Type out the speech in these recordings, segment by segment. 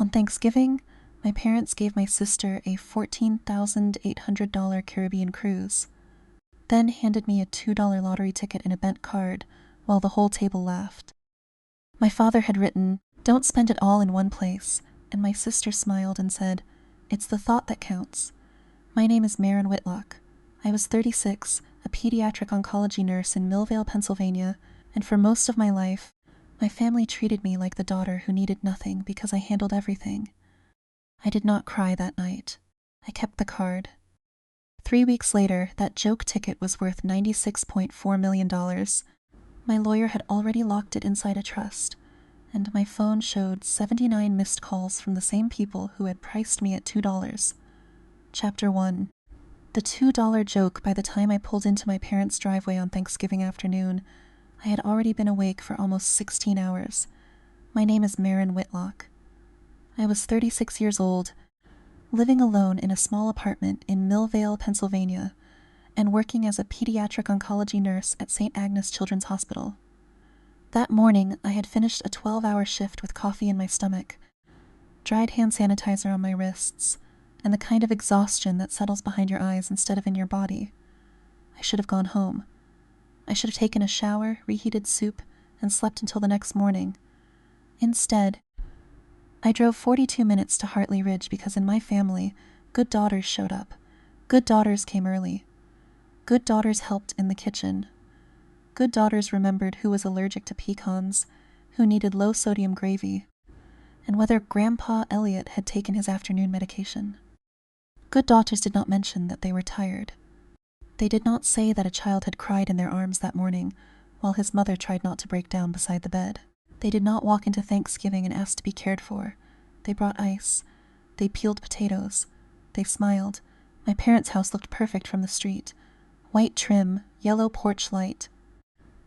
On Thanksgiving, my parents gave my sister a $14,800 Caribbean cruise, then handed me a $2 lottery ticket and a bent card, while the whole table laughed. My father had written, "Don't spend it all in one place," and my sister smiled and said, "It's the thought that counts." My name is Maren Whitlock. I was 36, a pediatric oncology nurse in Millvale, Pennsylvania, and for most of my life, my family treated me like the daughter who needed nothing because I handled everything. I did not cry that night. I kept the card. 3 weeks later, that joke ticket was worth $96.4 million. My lawyer had already locked it inside a trust, and my phone showed 79 missed calls from the same people who had priced me at $2. Chapter 1. The $2 joke. By the time I pulled into my parents' driveway on Thanksgiving afternoon, I had already been awake for almost 16 hours. My name is Maren Whitlock. I was 36 years old, living alone in a small apartment in Millvale, Pennsylvania, and working as a pediatric oncology nurse at St. Agnes Children's Hospital. That morning, I had finished a 12-hour shift with coffee in my stomach, dried hand sanitizer on my wrists, and the kind of exhaustion that settles behind your eyes instead of in your body. I should have gone home. I should have taken a shower, reheated soup, and slept until the next morning. Instead, I drove 42 minutes to Hartley Ridge because in my family, good daughters showed up. Good daughters came early. Good daughters helped in the kitchen. Good daughters remembered who was allergic to pecans, who needed low-sodium gravy, and whether Grandpa Elliot had taken his afternoon medication. Good daughters did not mention that they were tired. They did not say that a child had cried in their arms that morning, while his mother tried not to break down beside the bed. They did not walk into Thanksgiving and ask to be cared for. They brought ice. They peeled potatoes. They smiled. My parents' house looked perfect from the street. White trim, yellow porch light.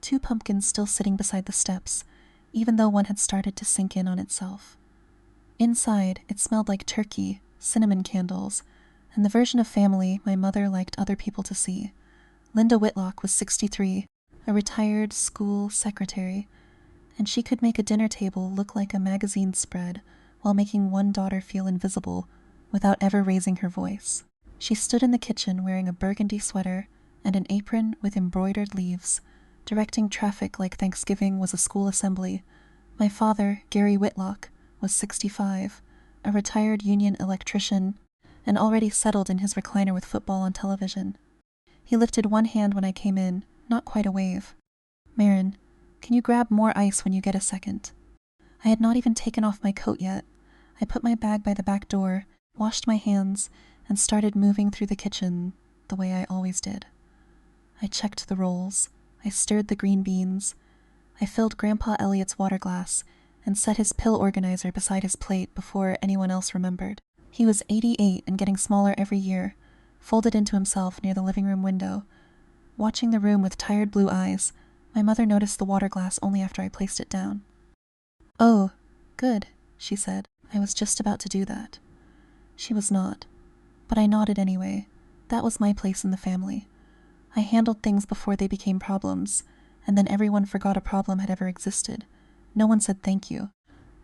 2 pumpkins still sitting beside the steps, even though one had started to sink in on itself. Inside, it smelled like turkey, cinnamon candles, and the version of family my mother liked other people to see. Linda Whitlock was 63, a retired school secretary, and she could make a dinner table look like a magazine spread while making one daughter feel invisible without ever raising her voice. She stood in the kitchen wearing a burgundy sweater and an apron with embroidered leaves, directing traffic like Thanksgiving was a school assembly. My father, Gary Whitlock, was 65, a retired union electrician, and already settled in his recliner with football on television. He lifted one hand when I came in, not quite a wave. "Maren, can you grab more ice when you get a second?" I had not even taken off my coat yet. I put my bag by the back door, washed my hands, and started moving through the kitchen the way I always did. I checked the rolls. I stirred the green beans. I filled Grandpa Elliot's water glass and set his pill organizer beside his plate before anyone else remembered. He was 88 and getting smaller every year, folded into himself near the living room window. Watching the room with tired blue eyes, my mother noticed the water glass only after I placed it down. "Oh, good," she said. I was just about to do that. She was not, but I nodded anyway. That was my place in the family. I handled things before they became problems, and then everyone forgot a problem had ever existed. No one said thank you,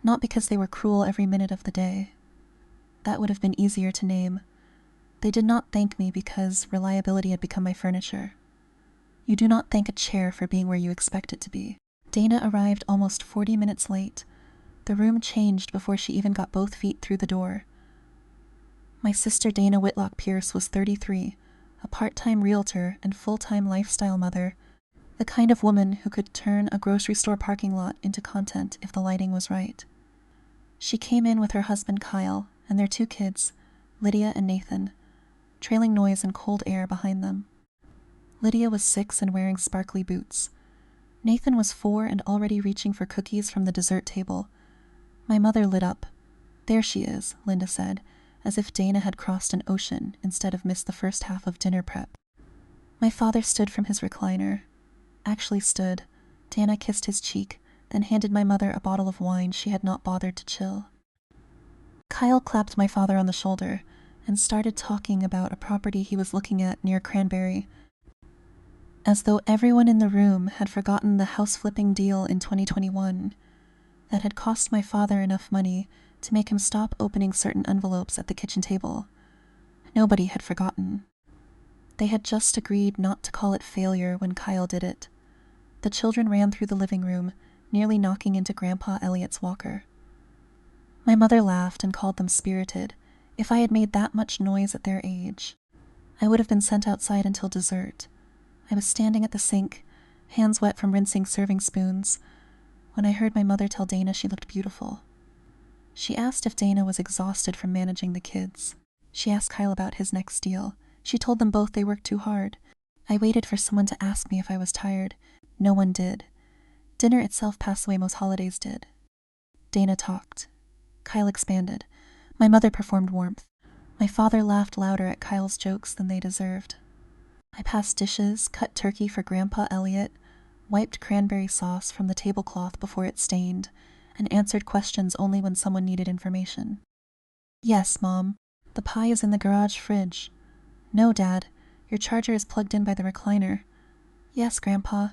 not because they were cruel every minute of the day. That would have been easier to name. They did not thank me because reliability had become my furniture. You do not thank a chair for being where you expect it to be. Dana arrived almost 40 minutes late. The room changed before she even got both feet through the door. My sister Dana Whitlock Pierce was 33, a part-time realtor and full-time lifestyle mother, the kind of woman who could turn a grocery store parking lot into content if the lighting was right. She came in with her husband Kyle and their 2 kids, Lydia and Nathan, trailing noise and cold air behind them. Lydia was 6 and wearing sparkly boots. Nathan was 4 and already reaching for cookies from the dessert table. My mother lit up. "There she is," Linda said, as if Dana had crossed an ocean instead of missed the first half of dinner prep. My father stood from his recliner. Actually stood. Dana kissed his cheek, then handed my mother a bottle of wine she had not bothered to chill. Kyle clapped my father on the shoulder and started talking about a property he was looking at near Cranberry, as though everyone in the room had forgotten the house-flipping deal in 2021 that had cost my father enough money to make him stop opening certain envelopes at the kitchen table. Nobody had forgotten. They had just agreed not to call it failure when Kyle did it. The children ran through the living room, nearly knocking into Grandpa Elliot's walker. My mother laughed and called them spirited. If I had made that much noise at their age, I would have been sent outside until dessert. I was standing at the sink, hands wet from rinsing serving spoons, when I heard my mother tell Dana she looked beautiful. She asked if Dana was exhausted from managing the kids. She asked Kyle about his next deal. She told them both they worked too hard. I waited for someone to ask me if I was tired. No one did. Dinner itself passed the way most holidays did. Dana talked. Kyle expanded. My mother performed warmth. My father laughed louder at Kyle's jokes than they deserved. I passed dishes, cut turkey for Grandpa Elliot, wiped cranberry sauce from the tablecloth before it stained, and answered questions only when someone needed information. Yes, Mom. The pie is in the garage fridge. No, Dad. Your charger is plugged in by the recliner. Yes, Grandpa.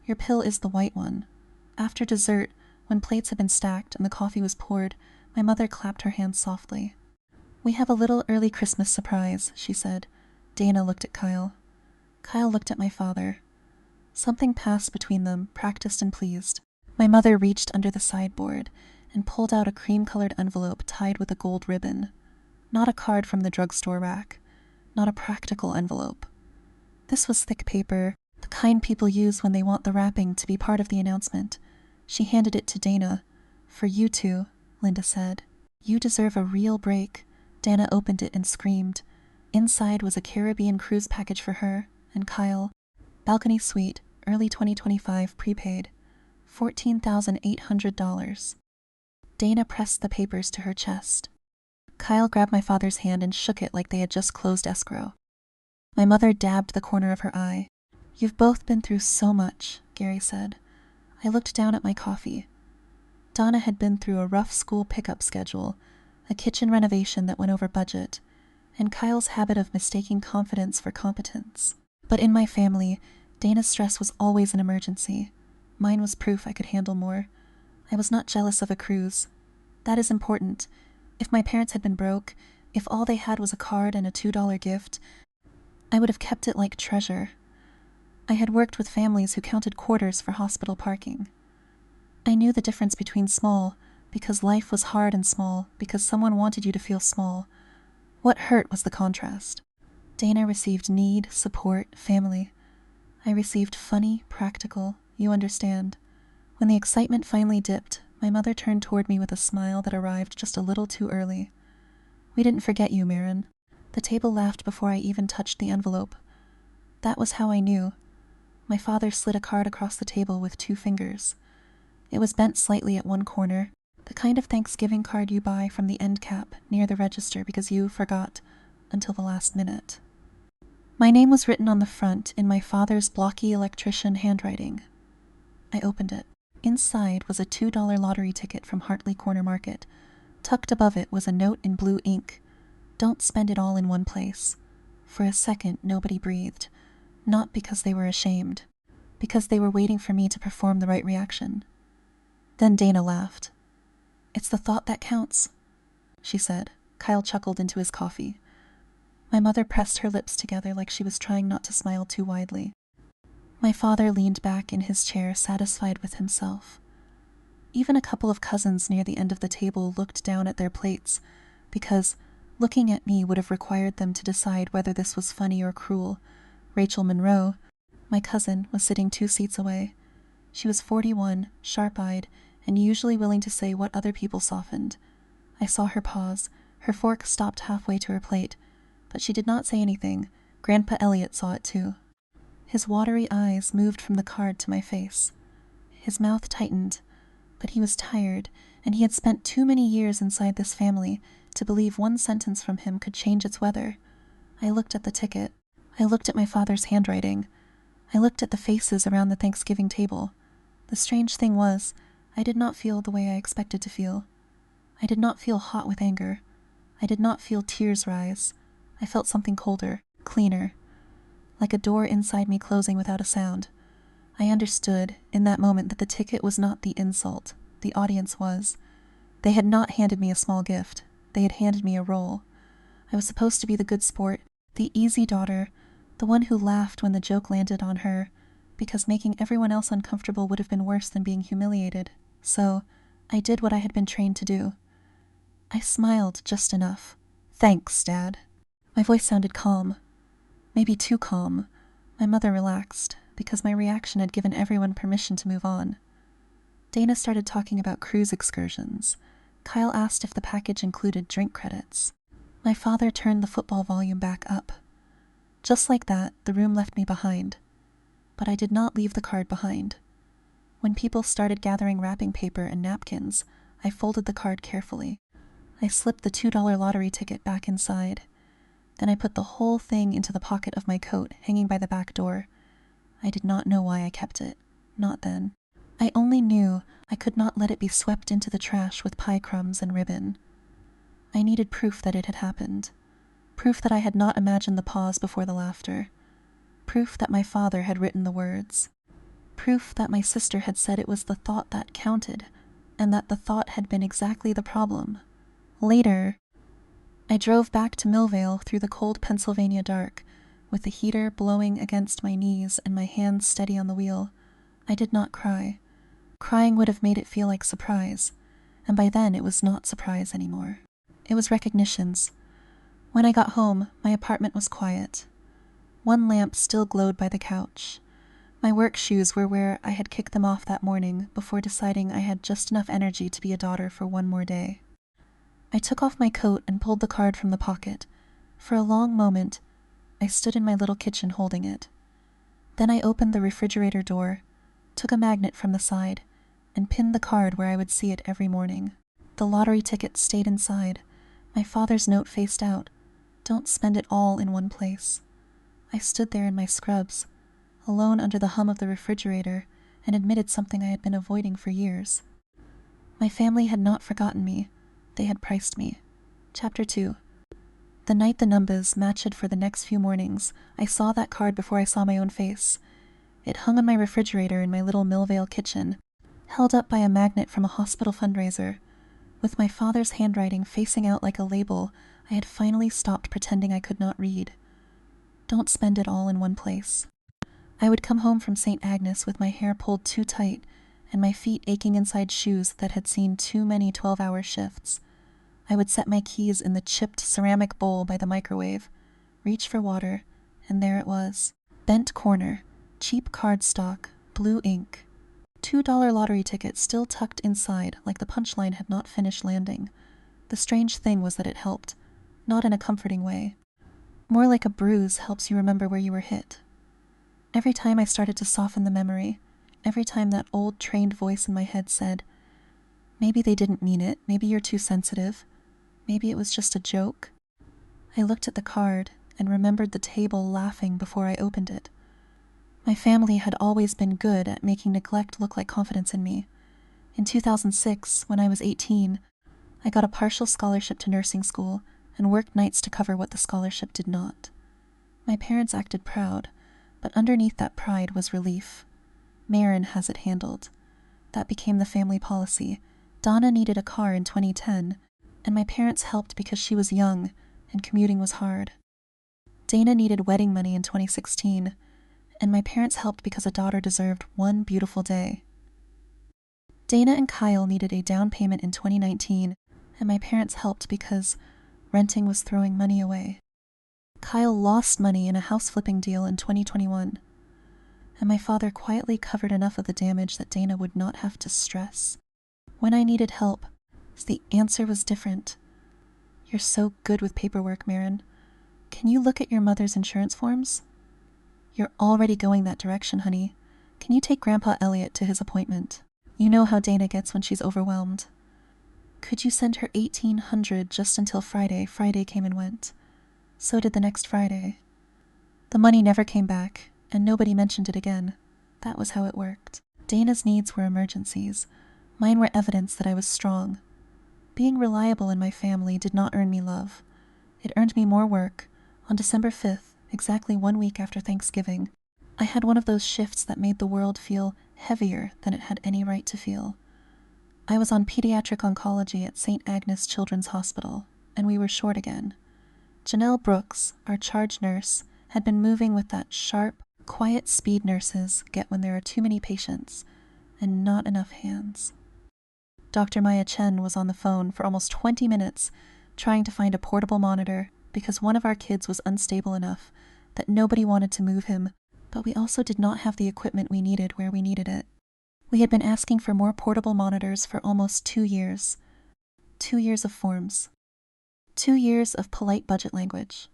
Your pill is the white one. After dessert, when plates had been stacked and the coffee was poured, my mother clapped her hands softly. We have a little early Christmas surprise, she said. Dana looked at Kyle. Kyle looked at my father. Something passed between them, practiced and pleased. My mother reached under the sideboard and pulled out a cream-colored envelope tied with a gold ribbon. Not a card from the drugstore rack. Not a practical envelope. This was thick paper, the kind people use when they want the wrapping to be part of the announcement. She handed it to Dana. For you two, Linda said. You deserve a real break. Dana opened it and screamed. Inside was a Caribbean cruise package for her and Kyle. Balcony suite, early 2025, prepaid. $14,800. Dana pressed the papers to her chest. Kyle grabbed my father's hand and shook it like they had just closed escrow. My mother dabbed the corner of her eye. You've both been through so much, Gary said. I looked down at my coffee. Donna had been through a rough school pickup schedule, a kitchen renovation that went over budget, and Kyle's habit of mistaking confidence for competence. But in my family, Dana's stress was always an emergency. Mine was proof I could handle more. I was not jealous of a cruise. That is important. If my parents had been broke, if all they had was a card and a $2 gift, I would have kept it like treasure. I had worked with families who counted quarters for hospital parking. I knew the difference between small, because life was hard, and small, because someone wanted you to feel small. What hurt was the contrast. Dana received need, support, family. I received funny, practical, you understand. When the excitement finally dipped, my mother turned toward me with a smile that arrived just a little too early. We didn't forget you, Maren. The table laughed before I even touched the envelope. That was how I knew. My father slid a card across the table with 2 fingers. It was bent slightly at one corner, the kind of Thanksgiving card you buy from the end cap near the register because you forgot until the last minute. My name was written on the front in my father's blocky electrician handwriting. I opened it. Inside was a $2 lottery ticket from Hartley Corner Market. Tucked above it was a note in blue ink. Don't spend it all in one place. For a second, nobody breathed. Not because they were ashamed. Because they were waiting for me to perform the right reaction. Then Dana laughed. It's the thought that counts, she said. Kyle chuckled into his coffee. My mother pressed her lips together like she was trying not to smile too widely. My father leaned back in his chair, satisfied with himself. Even a couple of cousins near the end of the table looked down at their plates, because looking at me would have required them to decide whether this was funny or cruel. Rachel Monroe, my cousin, was sitting 2 seats away. She was 41, sharp-eyed, and usually willing to say what other people softened. I saw her pause. Her fork stopped halfway to her plate, but she did not say anything. Grandpa Elliot saw it too. His watery eyes moved from the card to my face. His mouth tightened, but he was tired, and he had spent too many years inside this family to believe one sentence from him could change its weather. I looked at the ticket. I looked at my father's handwriting. I looked at the faces around the Thanksgiving table. The strange thing was, I did not feel the way I expected to feel. I did not feel hot with anger. I did not feel tears rise. I felt something colder, cleaner, like a door inside me closing without a sound. I understood, in that moment, that the ticket was not the insult. The audience was. They had not handed me a small gift. They had handed me a role. I was supposed to be the good sport, the easy daughter, the one who laughed when the joke landed on her, because making everyone else uncomfortable would have been worse than being humiliated. So, I did what I had been trained to do. I smiled just enough. "Thanks, Dad." My voice sounded calm. Maybe too calm. My mother relaxed, because my reaction had given everyone permission to move on. Dana started talking about cruise excursions. Kyle asked if the package included drink credits. My father turned the football volume back up. Just like that, the room left me behind. But I did not leave the card behind. When people started gathering wrapping paper and napkins, I folded the card carefully. I slipped the $2 lottery ticket back inside. Then I put the whole thing into the pocket of my coat hanging by the back door. I did not know why I kept it. Not then. I only knew I could not let it be swept into the trash with pie crumbs and ribbon. I needed proof that it had happened. Proof that I had not imagined the pause before the laughter. Proof that my father had written the words. Proof that my sister had said it was the thought that counted, and that the thought had been exactly the problem. Later, I drove back to Millvale through the cold Pennsylvania dark, with the heater blowing against my knees and my hands steady on the wheel. I did not cry. Crying would have made it feel like surprise, and by then it was not surprise anymore. It was recognitions. When I got home, my apartment was quiet. One lamp still glowed by the couch. My work shoes were where I had kicked them off that morning before deciding I had just enough energy to be a daughter for one more day. I took off my coat and pulled the card from the pocket. For a long moment, I stood in my little kitchen holding it. Then I opened the refrigerator door, took a magnet from the side, and pinned the card where I would see it every morning. The lottery ticket stayed inside. My father's note faced out. "Don't spend it all in one place." I stood there in my scrubs, alone under the hum of the refrigerator, and admitted something I had been avoiding for years. My family had not forgotten me. They had priced me. Chapter 2. The night the numbers matched for the next few mornings, I saw that card before I saw my own face. It hung on my refrigerator in my little Millvale kitchen, held up by a magnet from a hospital fundraiser. With my father's handwriting facing out like a label, I had finally stopped pretending I could not read. Don't spend it all in one place. I would come home from St. Agnes with my hair pulled too tight and my feet aching inside shoes that had seen too many 12-hour shifts. I would set my keys in the chipped ceramic bowl by the microwave, reach for water, and there it was. Bent corner, cheap cardstock, blue ink. $2 lottery ticket still tucked inside like the punchline had not finished landing. The strange thing was that it helped, not in a comforting way. More like a bruise helps you remember where you were hit. Every time I started to soften the memory, every time that old trained voice in my head said, "Maybe they didn't mean it, maybe you're too sensitive, maybe it was just a joke," I looked at the card and remembered the table laughing before I opened it. My family had always been good at making neglect look like confidence in me. In 2006, when I was 18, I got a partial scholarship to nursing school and worked nights to cover what the scholarship did not. My parents acted proud, but underneath that pride was relief. Maren has it handled. That became the family policy. Donna needed a car in 2010, and my parents helped because she was young and commuting was hard. Dana needed wedding money in 2016, and my parents helped because a daughter deserved one beautiful day. Dana and Kyle needed a down payment in 2019, and my parents helped because renting was throwing money away. Kyle lost money in a house flipping deal in 2021, and my father quietly covered enough of the damage that Dana would not have to stress. When I needed help, the answer was different. "You're so good with paperwork, Maren. Can you look at your mother's insurance forms? You're already going that direction, honey. Can you take Grandpa Elliot to his appointment? You know how Dana gets when she's overwhelmed. Could you send her $1,800 just until Friday?" Friday came and went. So did the next Friday. The money never came back, and nobody mentioned it again. That was how it worked. Dana's needs were emergencies. Mine were evidence that I was strong. Being reliable in my family did not earn me love. It earned me more work. On December 5th, exactly 1 week after Thanksgiving, I had one of those shifts that made the world feel heavier than it had any right to feel. I was on pediatric oncology at St. Agnes Children's Hospital, and we were short again. Janelle Brooks, our charge nurse, had been moving with that sharp, quiet speed nurses get when there are too many patients and not enough hands. Dr. Maya Chen was on the phone for almost 20 minutes trying to find a portable monitor because one of our kids was unstable enough that nobody wanted to move him, but we also did not have the equipment we needed where we needed it. We had been asking for more portable monitors for almost 2 years. 2 years of forms. 2 years of polite budget language.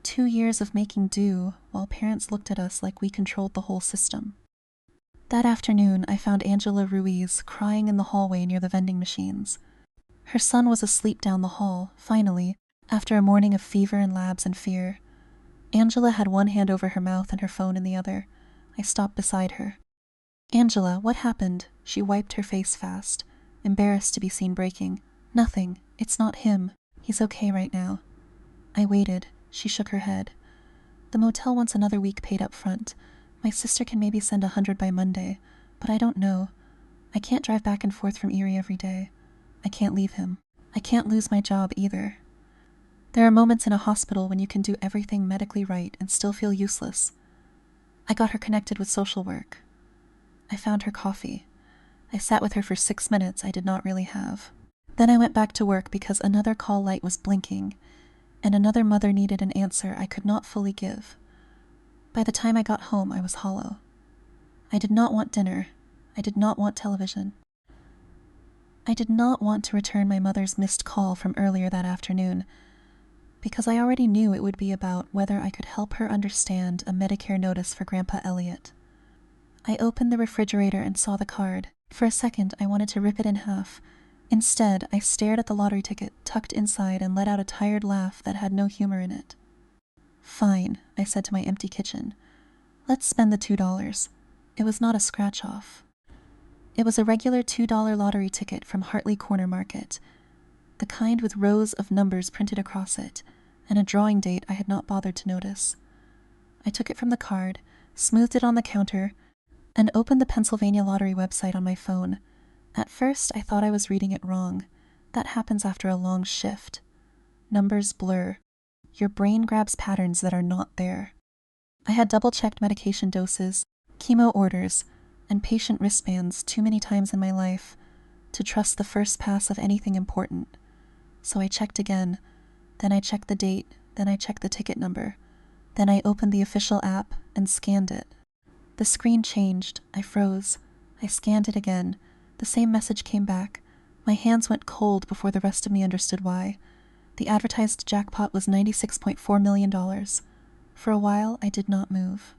2 years of making do while parents looked at us like we controlled the whole system. That afternoon, I found Angela Ruiz crying in the hallway near the vending machines. Her son was asleep down the hall, finally, after a morning of fever and labs and fear. Angela had one hand over her mouth and her phone in the other. I stopped beside her. "Angela, what happened?" She wiped her face fast, embarrassed to be seen breaking. "Nothing. It's not him. He's okay right now." I waited. She shook her head. "The motel wants another week paid up front. My sister can maybe send 100 by Monday, but I don't know. I can't drive back and forth from Erie every day. I can't leave him. I can't lose my job either. There are moments in a hospital when you can do everything medically right and still feel useless." I got her connected with social work. I found her coffee. I sat with her for 6 minutes I did not really have. Then I went back to work because another call light was blinking, and another mother needed an answer I could not fully give. By the time I got home, I was hollow. I did not want dinner. I did not want television. I did not want to return my mother's missed call from earlier that afternoon, because I already knew it would be about whether I could help her understand a Medicare notice for Grandpa Elliot. I opened the refrigerator and saw the card. For a second, I wanted to rip it in half. Instead, I stared at the lottery ticket tucked inside and let out a tired laugh that had no humor in it. "Fine," I said to my empty kitchen. "Let's spend the $2. It was not a scratch-off. It was a regular $2 lottery ticket from Hartley Corner Market, the kind with rows of numbers printed across it, and a drawing date I had not bothered to notice. I took it from the card, smoothed it on the counter, and opened the Pennsylvania Lottery website on my phone. At first, I thought I was reading it wrong. That happens after a long shift. Numbers blur. Your brain grabs patterns that are not there. I had double-checked medication doses, chemo orders, and patient wristbands too many times in my life to trust the first pass of anything important. So I checked again. Then I checked the date. Then I checked the ticket number. Then I opened the official app and scanned it. The screen changed. I froze. I scanned it again. The same message came back. My hands went cold before the rest of me understood why. The advertised jackpot was $96.4 million. For a while, I did not move.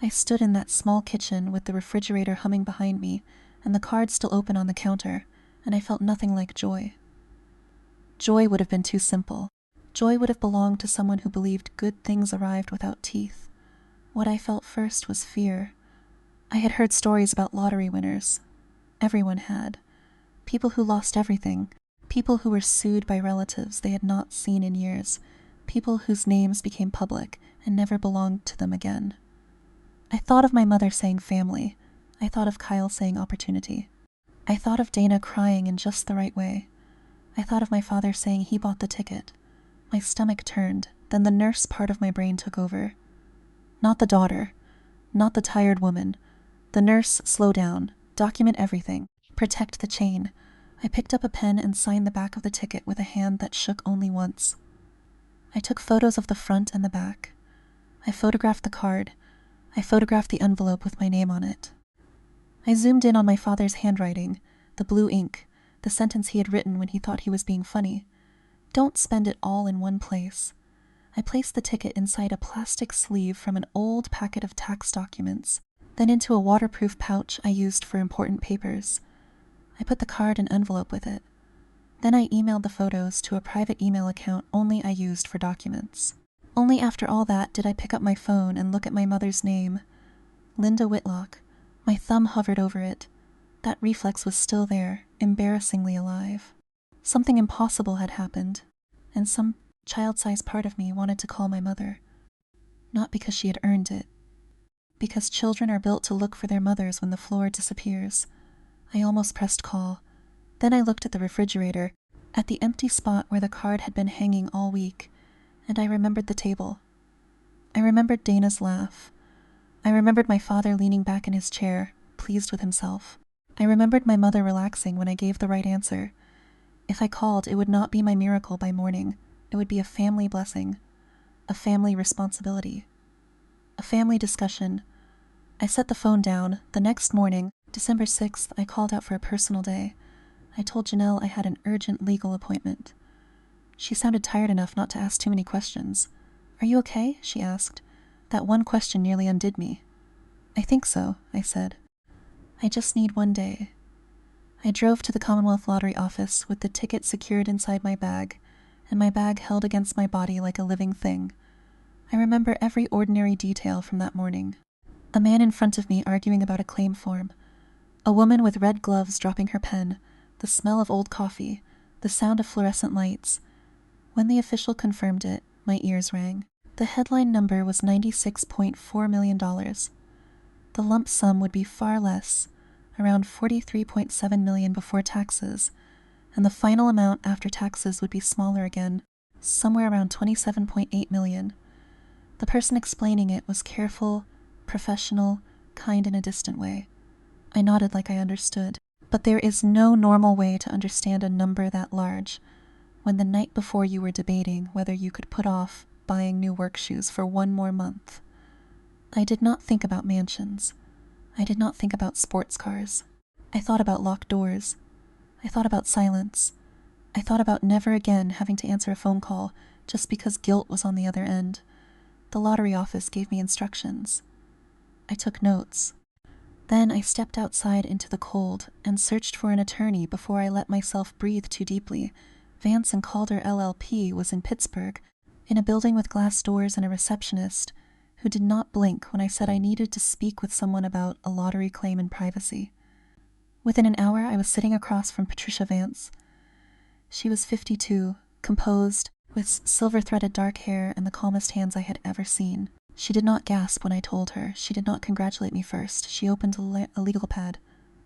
I stood in that small kitchen with the refrigerator humming behind me and the card still open on the counter, and I felt nothing like joy. Joy would have been too simple. Joy would have belonged to someone who believed good things arrived without teeth. What I felt first was fear. I had heard stories about lottery winners. Everyone had. People who lost everything. People who were sued by relatives they had not seen in years. People whose names became public and never belonged to them again. I thought of my mother saying family. I thought of Kyle saying opportunity. I thought of Dana crying in just the right way. I thought of my father saying he bought the ticket. My stomach turned, then the nurse part of my brain took over. Not the daughter. Not the tired woman. The nurse, slow down. Document everything. Protect the chain. I picked up a pen and signed the back of the ticket with a hand that shook only once. I took photos of the front and the back. I photographed the card. I photographed the envelope with my name on it. I zoomed in on my father's handwriting, the blue ink, the sentence he had written when he thought he was being funny. Don't spend it all in one place. I placed the ticket inside a plastic sleeve from an old packet of tax documents, then into a waterproof pouch I used for important papers. I put the card and envelope with it. Then I emailed the photos to a private email account only I used for documents. Only after all that did I pick up my phone and look at my mother's name. Linda Whitlock. My thumb hovered over it. That reflex was still there, embarrassingly alive. Something impossible had happened, and some child-sized part of me wanted to call my mother. Not because she had earned it. Because children are built to look for their mothers when the floor disappears. I almost pressed call. Then I looked at the refrigerator, at the empty spot where the card had been hanging all week, and I remembered the table. I remembered Dana's laugh. I remembered my father leaning back in his chair, pleased with himself. I remembered my mother relaxing when I gave the right answer. If I called, it would not be my miracle by morning. It would be a family blessing, a family responsibility, a family discussion. I set the phone down. The next morning, December 6th, I called out for a personal day. I told Janelle I had an urgent legal appointment. She sounded tired enough not to ask too many questions. "Are you okay?" she asked. That one question nearly undid me. "I think so," I said. "I just need one day." I drove to the Commonwealth Lottery office with the ticket secured inside my bag, and my bag held against my body like a living thing. I remember every ordinary detail from that morning. A man in front of me arguing about a claim form. A woman with red gloves dropping her pen, the smell of old coffee, the sound of fluorescent lights. When the official confirmed it, my ears rang. The headline number was $96.4 million. The lump sum would be far less, around $43.7 million before taxes, and the final amount after taxes would be smaller again, somewhere around $27.8 million. The person explaining it was careful, professional, kind in a distant way. I nodded like I understood. But there is no normal way to understand a number that large, when the night before you were debating whether you could put off buying new work shoes for one more month. I did not think about mansions. I did not think about sports cars. I thought about locked doors. I thought about silence. I thought about never again having to answer a phone call just because guilt was on the other end. The lottery office gave me instructions. I took notes. Then I stepped outside into the cold and searched for an attorney before I let myself breathe too deeply. Vance & Calder LLP was in Pittsburgh, in a building with glass doors and a receptionist who did not blink when I said I needed to speak with someone about a lottery claim in privacy. Within an hour, I was sitting across from Patricia Vance. She was 52, composed, with silver-threaded dark hair and the calmest hands I had ever seen. She did not gasp when I told her. She did not congratulate me first. She opened a legal pad.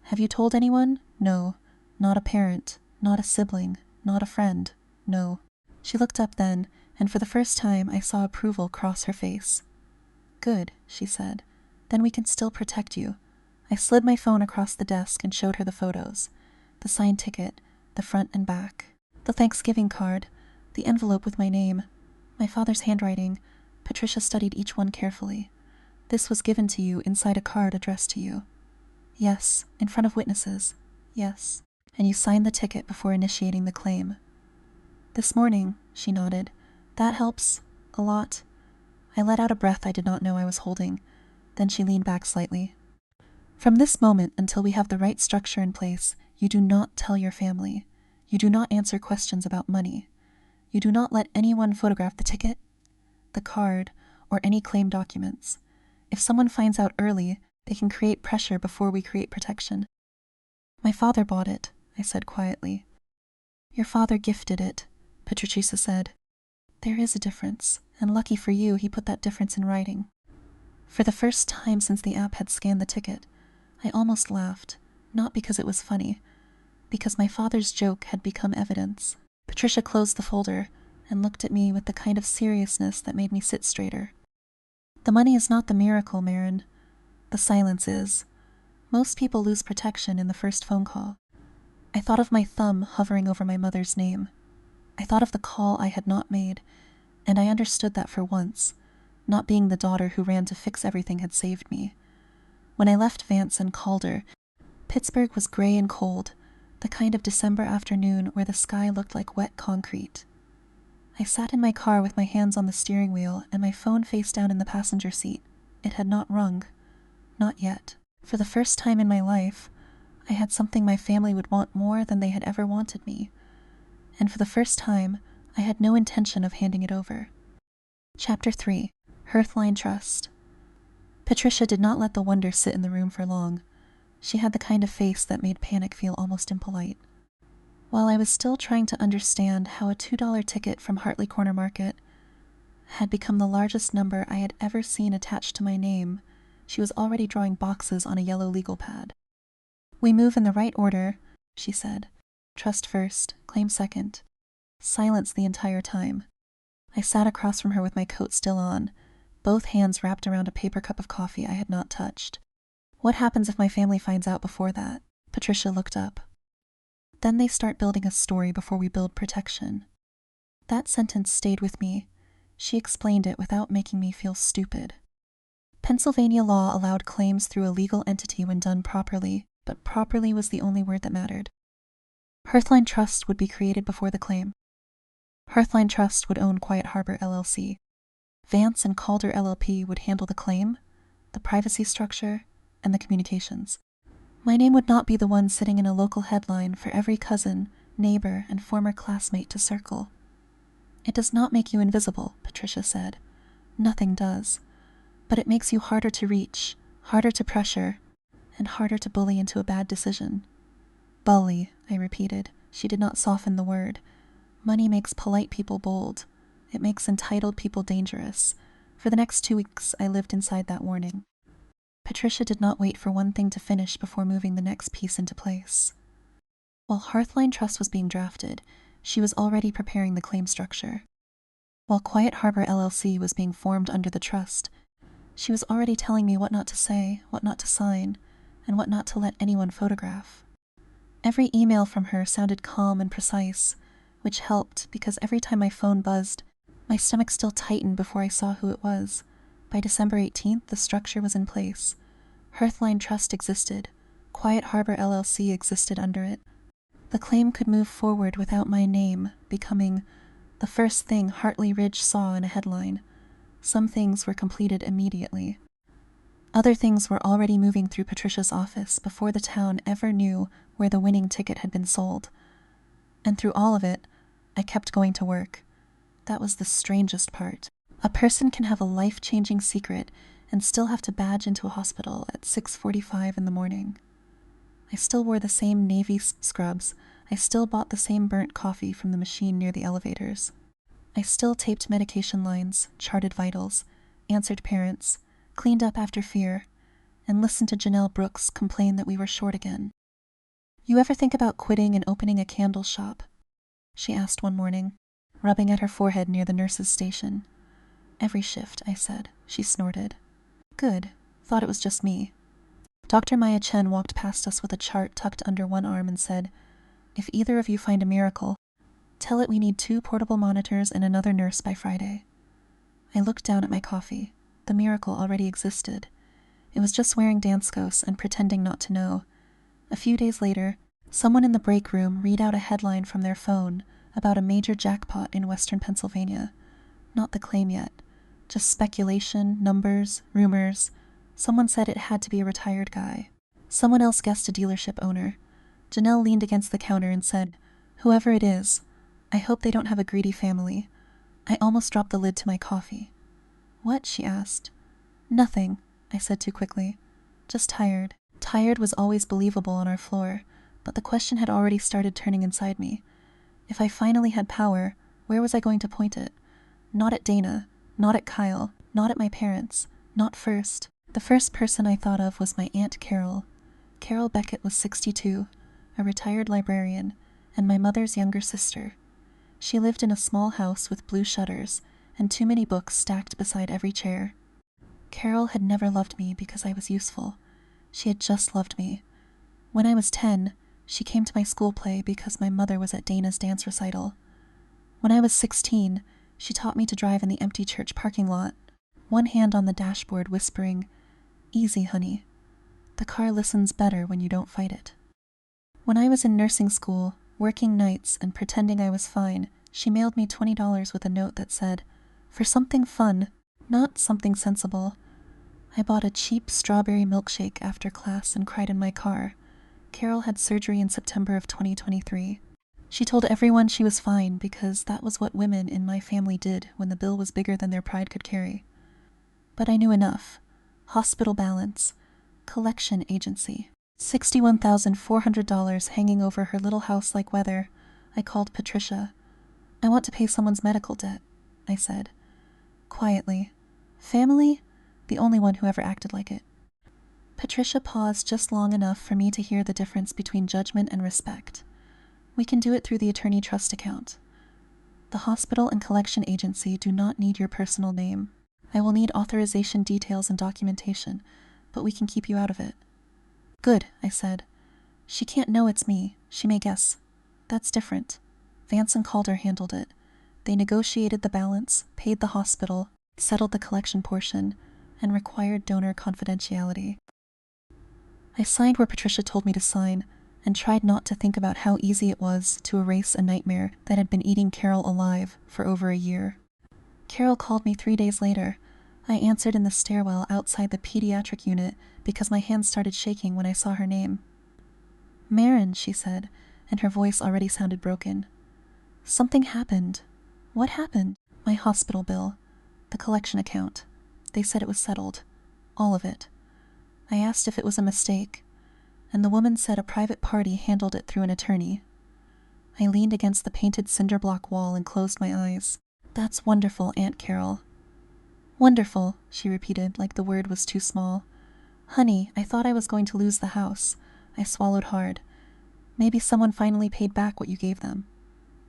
"Have you told anyone?" "No." "Not a parent, not a sibling, not a friend?" "No." She looked up then, and for the first time I saw approval cross her face. "Good," she said. "Then we can still protect you." I slid my phone across the desk and showed her the photos. The signed ticket, the front and back. The Thanksgiving card, the envelope with my name, my father's handwriting. Patricia studied each one carefully. "This was given to you inside a card addressed to you." "Yes." "In front of witnesses." "Yes." "And you signed the ticket before initiating the claim." "This morning," she nodded. "That helps. A lot." I let out a breath I did not know I was holding. Then she leaned back slightly. "From this moment until we have the right structure in place, you do not tell your family. You do not answer questions about money. You do not let anyone photograph the ticket, the card, or any claim documents. If someone finds out early, they can create pressure before we create protection." "My father bought it," I said quietly. "Your father gifted it," Patricia said. "There is a difference, and lucky for you, he put that difference in writing." For the first time since the app had scanned the ticket, I almost laughed, not because it was funny, because my father's joke had become evidence. Patricia closed the folder and looked at me with the kind of seriousness that made me sit straighter. "The money is not the miracle, Maren. The silence is. Most people lose protection in the first phone call." I thought of my thumb hovering over my mother's name. I thought of the call I had not made, and I understood that for once, not being the daughter who ran to fix everything had saved me. When I left Vance & Calder, Pittsburgh was gray and cold, the kind of December afternoon where the sky looked like wet concrete. I sat in my car with my hands on the steering wheel and my phone face down in the passenger seat. It had not rung. Not yet. For the first time in my life, I had something my family would want more than they had ever wanted me. And for the first time, I had no intention of handing it over. Chapter 3. Hearthline Trust. Patricia did not let the wonder sit in the room for long. She had the kind of face that made panic feel almost impolite. While I was still trying to understand how a $2 ticket from Hartley Corner Market had become the largest number I had ever seen attached to my name, she was already drawing boxes on a yellow legal pad. "We move in the right order," she said. Trust first, claim second. Silence the entire time. I sat across from her with my coat still on, both hands wrapped around a paper cup of coffee I had not touched. What happens if my family finds out before that? Patricia looked up. Then they start building a story before we build protection. That sentence stayed with me. She explained it without making me feel stupid. Pennsylvania law allowed claims through a legal entity when done properly, but properly was the only word that mattered. Hearthline Trust would be created before the claim. Hearthline Trust would own Quiet Harbor LLC. Vance and Calder LLP would handle the claim, the privacy structure, and the communications. My name would not be the one sitting in a local headline for every cousin, neighbor, and former classmate to circle. It does not make you invisible, Patricia said. Nothing does. But it makes you harder to reach, harder to pressure, and harder to bully into a bad decision. Bully, I repeated. She did not soften the word. Money makes polite people bold. It makes entitled people dangerous. For the next 2 weeks, I lived inside that warning. Patricia did not wait for one thing to finish before moving the next piece into place. While Hearthline Trust was being drafted, she was already preparing the claim structure. While Quiet Harbor LLC was being formed under the trust, she was already telling me what not to say, what not to sign, and what not to let anyone photograph. Every email from her sounded calm and precise, which helped because every time my phone buzzed, my stomach still tightened before I saw who it was. By December 18th, the structure was in place. Hearthline Trust existed. Quiet Harbor LLC existed under it. The claim could move forward without my name becoming the first thing Hartley Ridge saw in a headline. Some things were completed immediately. Other things were already moving through Patricia's office before the town ever knew where the winning ticket had been sold. And through all of it, I kept going to work. That was the strangest part. A person can have a life-changing secret and still have to badge into a hospital at 6:45 in the morning. I still wore the same navy scrubs. I still bought the same burnt coffee from the machine near the elevators. I still taped medication lines, charted vitals, answered parents, cleaned up after fear, and listened to Janelle Brooks complain that we were short again. "You ever think about quitting and opening a candle shop?" she asked one morning, rubbing at her forehead near the nurse's station. "Every shift," I said. She snorted. "Good. Thought it was just me." Dr. Maya Chen walked past us with a chart tucked under one arm and said, "If either of you find a miracle, tell it we need 2 portable monitors and another nurse by Friday." I looked down at my coffee. The miracle already existed. It was just wearing Danskos and pretending not to know. A few days later, someone in the break room read out a headline from their phone about a major jackpot in western Pennsylvania. Not the claim yet. Just speculation, numbers, rumors. Someone said it had to be a retired guy. Someone else guessed a dealership owner. Janelle leaned against the counter and said, "Whoever it is, I hope they don't have a greedy family." I almost dropped the lid to my coffee. "What?" she asked. "Nothing," I said too quickly. "Just tired." Tired was always believable on our floor, but the question had already started turning inside me. If I finally had power, where was I going to point it? Not at Dana, not at Kyle, not at my parents, not first. The first person I thought of was my Aunt Carol. Carol Beckett was 62, a retired librarian, and my mother's younger sister. She lived in a small house with blue shutters and too many books stacked beside every chair. Carol had never loved me because I was useful. She had just loved me. When I was 10, she came to my school play because my mother was at Dana's dance recital. When I was 16, she taught me to drive in the empty church parking lot, one hand on the dashboard whispering, "Easy, honey. The car listens better when you don't fight it." When I was in nursing school, working nights and pretending I was fine, she mailed me $20 with a note that said, "For something fun, not something sensible." I bought a cheap strawberry milkshake after class and cried in my car. Carol had surgery in September of 2023. She told everyone she was fine because that was what women in my family did when the bill was bigger than their pride could carry. But I knew enough. Hospital balance. Collection agency. $61,400 hanging over her little house like weather. I called Patricia. "I want to pay someone's medical debt," I said. Quietly. "Family?" The only one who ever acted like it. Patricia paused just long enough for me to hear the difference between judgment and respect. We can do it through the attorney trust account. The hospital and collection agency do not need your personal name. I will need authorization details and documentation, but we can keep you out of it. Good, I said. She can't know it's me. She may guess. That's different. Vance and Calder handled it. They negotiated the balance, paid the hospital, settled the collection portion, and required donor confidentiality. I signed where Patricia told me to sign, and tried not to think about how easy it was to erase a nightmare that had been eating Carol alive for over a year. Carol called me 3 days later. I answered in the stairwell outside the pediatric unit because my hands started shaking when I saw her name. Maren, she said, and her voice already sounded broken. Something happened. What happened? My hospital bill. The collection account. They said it was settled. All of it. I asked if it was a mistake, and the woman said a private party handled it through an attorney. I leaned against the painted cinder block wall and closed my eyes. That's wonderful, Aunt Carol. Wonderful, she repeated, like the word was too small. Honey, I thought I was going to lose the house. I swallowed hard. Maybe someone finally paid back what you gave them.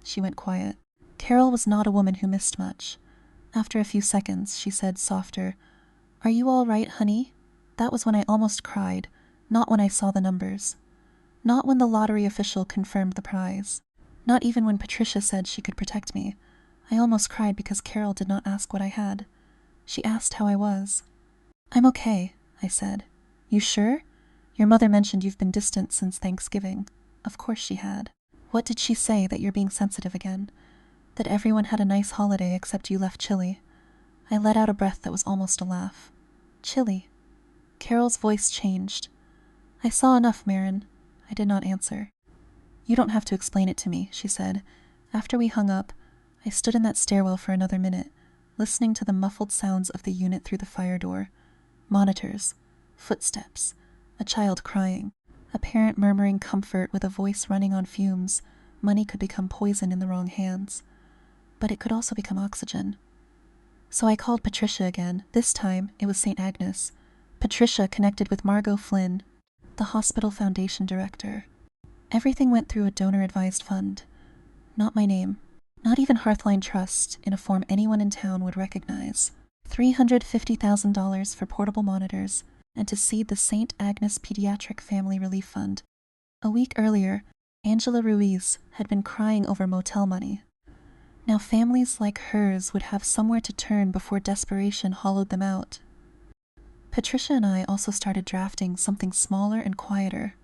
She went quiet. Carol was not a woman who missed much. After a few seconds, she said softer, Are you all right, honey? That was when I almost cried, not when I saw the numbers. Not when the lottery official confirmed the prize. Not even when Patricia said she could protect me. I almost cried because Carol did not ask what I had. She asked how I was. I'm okay, I said. You sure? Your mother mentioned you've been distant since Thanksgiving. Of course she had. What did she say, that you're being sensitive again? That everyone had a nice holiday except you left chilly? I let out a breath that was almost a laugh. Chilly. Carol's voice changed. I saw enough, Maren. I did not answer. You don't have to explain it to me, she said. After we hung up, I stood in that stairwell for another minute, listening to the muffled sounds of the unit through the fire door. Monitors. Footsteps. A child crying. A parent murmuring comfort with a voice running on fumes. Money could become poison in the wrong hands. But it could also become oxygen. So I called Patricia again. This time, it was St. Agnes. Patricia connected with Margot Flynn, the hospital foundation director. Everything went through a donor-advised fund. Not my name. Not even Hearthline Trust, in a form anyone in town would recognize. $350,000 for portable monitors, and to seed the St. Agnes Pediatric Family Relief Fund. A week earlier, Angela Ruiz had been crying over motel money. Now families like hers would have somewhere to turn before desperation hollowed them out. Patricia and I also started drafting something smaller and quieter.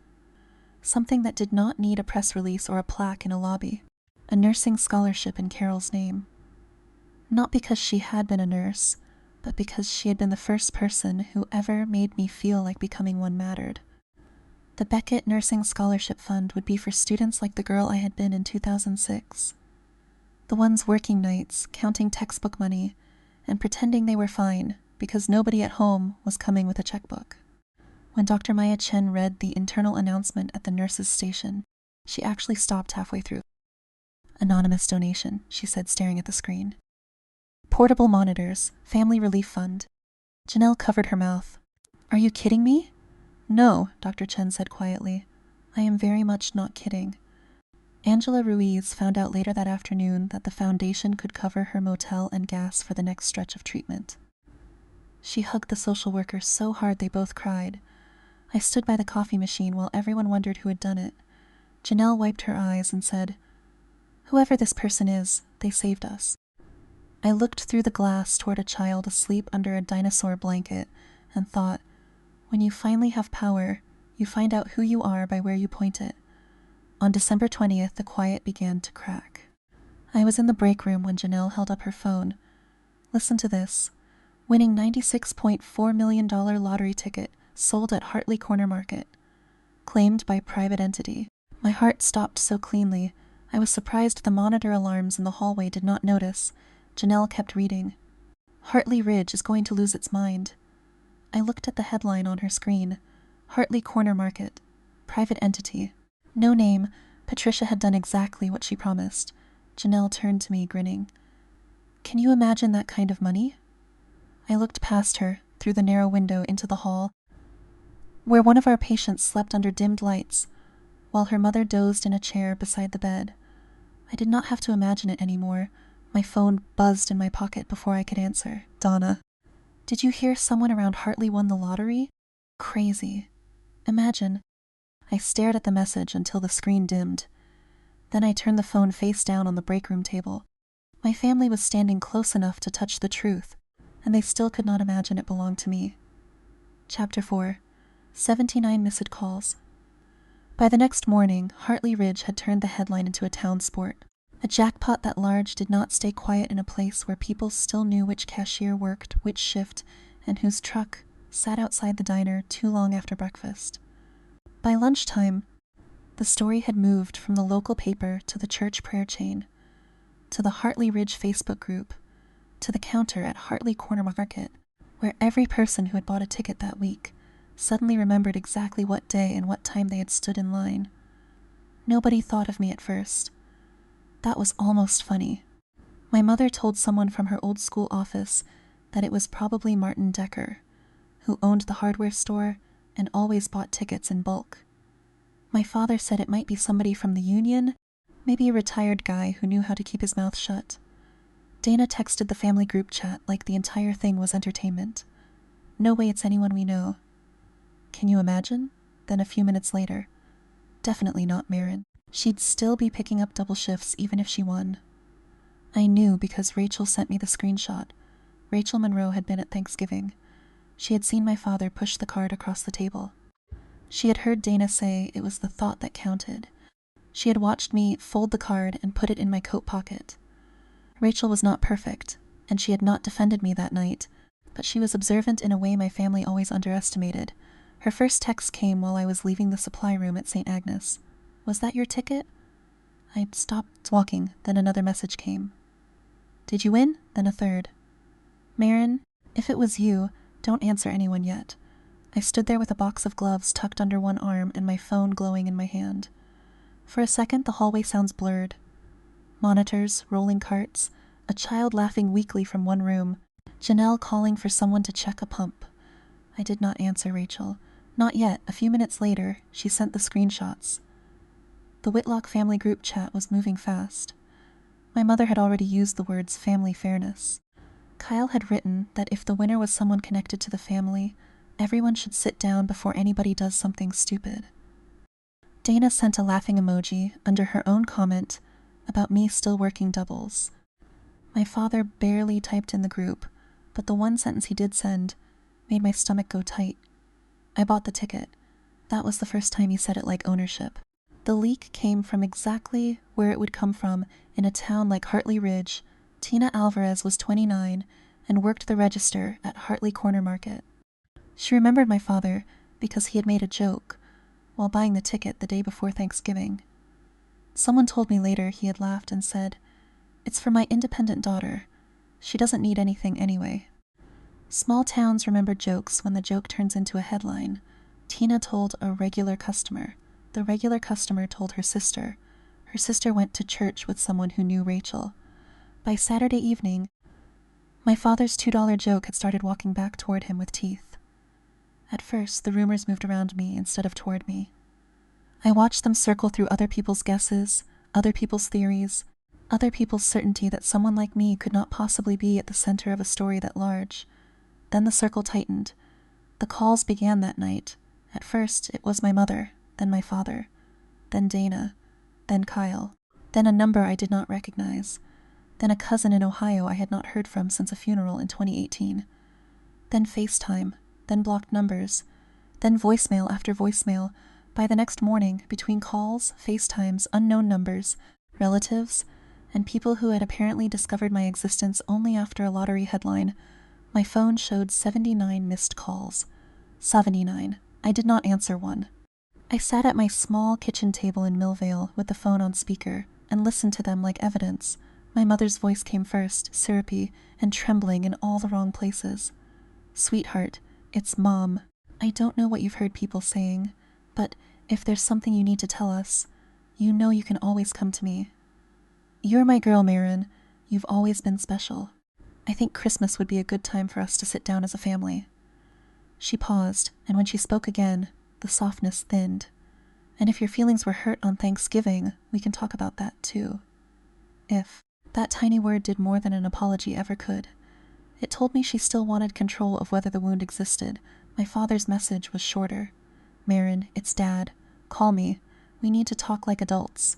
Something that did not need a press release or a plaque in a lobby. A nursing scholarship in Carol's name. Not because she had been a nurse, but because she had been the first person who ever made me feel like becoming one mattered. The Beckett Nursing Scholarship Fund would be for students like the girl I had been in 2006. The ones working nights, counting textbook money, and pretending they were fine because nobody at home was coming with a checkbook. When Dr. Maya Chen read the internal announcement at the nurses' station, she actually stopped halfway through. Anonymous donation, she said, staring at the screen. Portable monitors, Family Relief Fund. Janelle covered her mouth. Are you kidding me? No, Dr. Chen said quietly. I am very much not kidding. Angela Ruiz found out later that afternoon that the foundation could cover her motel and gas for the next stretch of treatment. She hugged the social worker so hard they both cried. I stood by the coffee machine while everyone wondered who had done it. Janelle wiped her eyes and said, Whoever this person is, they saved us. I looked through the glass toward a child asleep under a dinosaur blanket and thought, when you finally have power, you find out who you are by where you point it. On December 20th, the quiet began to crack. I was in the break room when Janelle held up her phone. Listen to this. Winning $96.4 million lottery ticket sold at Hartley Corner Market. Claimed by private entity. My heart stopped so cleanly, I was surprised the monitor alarms in the hallway did not notice. Janelle kept reading. Hartley Ridge is going to lose its mind. I looked at the headline on her screen. Hartley Corner Market. Private entity. No name. Patricia had done exactly what she promised. Janelle turned to me, grinning. Can you imagine that kind of money? I looked past her, through the narrow window into the hall, where one of our patients slept under dimmed lights. while her mother dozed in a chair beside the bed. I did not have to imagine it anymore. My phone buzzed in my pocket before I could answer. Donna. Did you hear someone around Hartley won the lottery? Crazy. Imagine. I stared at the message until the screen dimmed. Then I turned the phone face down on the break room table. My family was standing close enough to touch the truth, and they still could not imagine it belonged to me. Chapter 4. 79 Missed Calls. By the next morning, Hartley Ridge had turned the headline into a town sport. A jackpot that large did not stay quiet in a place where people still knew which cashier worked which shift and whose truck sat outside the diner too long after breakfast. By lunchtime, the story had moved from the local paper to the church prayer chain, to the Hartley Ridge Facebook group, to the counter at Hartley Corner Market, where every person who had bought a ticket that week suddenly remembered exactly what day and what time they had stood in line. Nobody thought of me at first. That was almost funny. My mother told someone from her old school office that it was probably Martin Decker, who owned the hardware store and always bought tickets in bulk. My father said it might be somebody from the union, maybe a retired guy who knew how to keep his mouth shut. Dana texted the family group chat like the entire thing was entertainment. No way it's anyone we know. Can you imagine? Then a few minutes later, definitely not Maren. She'd still be picking up double shifts even if she won. I knew because Rachel sent me the screenshot. Rachel Monroe had been at Thanksgiving. She had seen my father push the card across the table. She had heard Dana say it was the thought that counted. She had watched me fold the card and put it in my coat pocket. Rachel was not perfect, and she had not defended me that night, but she was observant in a way my family always underestimated. Her first text came while I was leaving the supply room at St. Agnes. Was that your ticket? I'd stopped walking, then another message came. Did you win? Then a third. Maren, if it was you, don't answer anyone yet. I stood there with a box of gloves tucked under one arm and my phone glowing in my hand. For a second, the hallway sounds blurred. Monitors, rolling carts, a child laughing weakly from one room, Janelle calling for someone to check a pump. I did not answer Rachel. Not yet. A few minutes later, she sent the screenshots. The Whitlock family group chat was moving fast. My mother had already used the words family fairness. Kyle had written that if the winner was someone connected to the family, everyone should sit down before anybody does something stupid. Dana sent a laughing emoji under her own comment about me still working doubles. My father barely typed in the group, but the one sentence he did send made my stomach go tight. I bought the ticket. That was the first time he said it like ownership. The leak came from exactly where it would come from in a town like Hartley Ridge. Tina Alvarez was 29 and worked the register at Hartley Corner Market. She remembered my father because he had made a joke while buying the ticket the day before Thanksgiving. Someone told me later he had laughed and said, "It's for my independent daughter. She doesn't need anything anyway." Small towns remember jokes when the joke turns into a headline. Tina told a regular customer. The regular customer told her sister. Her sister went to church with someone who knew Rachel. By Saturday evening, my father's $2 joke had started walking back toward him with teeth. At first, the rumors moved around me instead of toward me. I watched them circle through other people's guesses, other people's theories, other people's certainty that someone like me could not possibly be at the center of a story that large. Then the circle tightened. The calls began that night. At first, it was my mother, then my father, then Dana, then Kyle, then a number I did not recognize, then a cousin in Ohio I had not heard from since a funeral in 2018, then FaceTime, then blocked numbers, then voicemail after voicemail. By the next morning, between calls, FaceTimes, unknown numbers, relatives, and people who had apparently discovered my existence only after a lottery headline, my phone showed 79 missed calls. 79. I did not answer one. I sat at my small kitchen table in Millvale with the phone on speaker and listened to them like evidence. My mother's voice came first, syrupy and trembling in all the wrong places. "Sweetheart, it's Mom. I don't know what you've heard people saying, but if there's something you need to tell us, you know you can always come to me. You're my girl, Maren. You've always been special. I think Christmas would be a good time for us to sit down as a family." She paused, and when she spoke again, the softness thinned. And if your feelings were hurt on Thanksgiving, we can talk about that too. If. That tiny word did more than an apology ever could. It told me she still wanted control of whether the wound existed. My father's message was shorter. Maren, it's Dad. Call me. We need to talk like adults.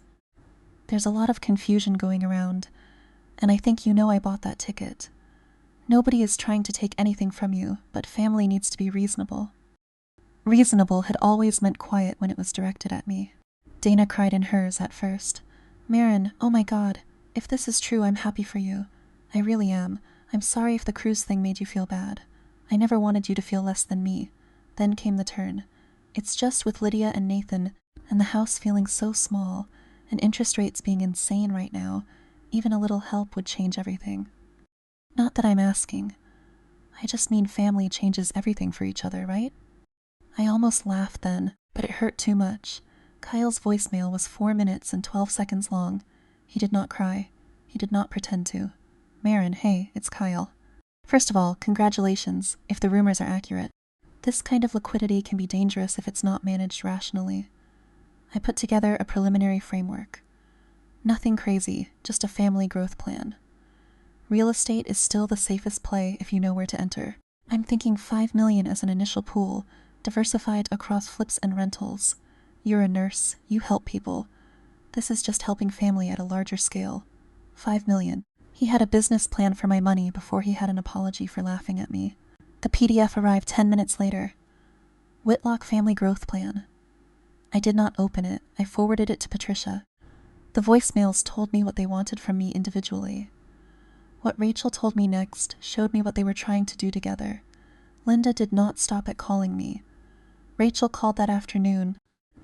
There's a lot of confusion going around, and I think you know I bought that ticket. Nobody is trying to take anything from you, but family needs to be reasonable. Reasonable had always meant quiet when it was directed at me. Dana cried in hers at first. Maren, oh my God, if this is true, I'm happy for you. I really am. I'm sorry if the cruise thing made you feel bad. I never wanted you to feel less than me. Then came the turn. It's just with Lydia and Nathan, and the house feeling so small, and interest rates being insane right now, even a little help would change everything. Not that I'm asking. I just mean family changes everything for each other, right? I almost laughed then, but it hurt too much. Kyle's voicemail was 4 minutes and 12 seconds long. He did not cry. He did not pretend to. Maren, hey, it's Kyle. First of all, congratulations, if the rumors are accurate. This kind of liquidity can be dangerous if it's not managed rationally. I put together a preliminary framework. Nothing crazy, just a family growth plan. Real estate is still the safest play if you know where to enter. I'm thinking $5 million as an initial pool, diversified across flips and rentals. You're a nurse, you help people. This is just helping family at a larger scale. $5 million. He had a business plan for my money before he had an apology for laughing at me. The PDF arrived 10 minutes later. Whitlock Family Growth Plan. I did not open it. I forwarded it to Patricia. The voicemails told me what they wanted from me individually. What Rachel told me next showed me what they were trying to do together. Linda did not stop at calling me. Rachel called that afternoon,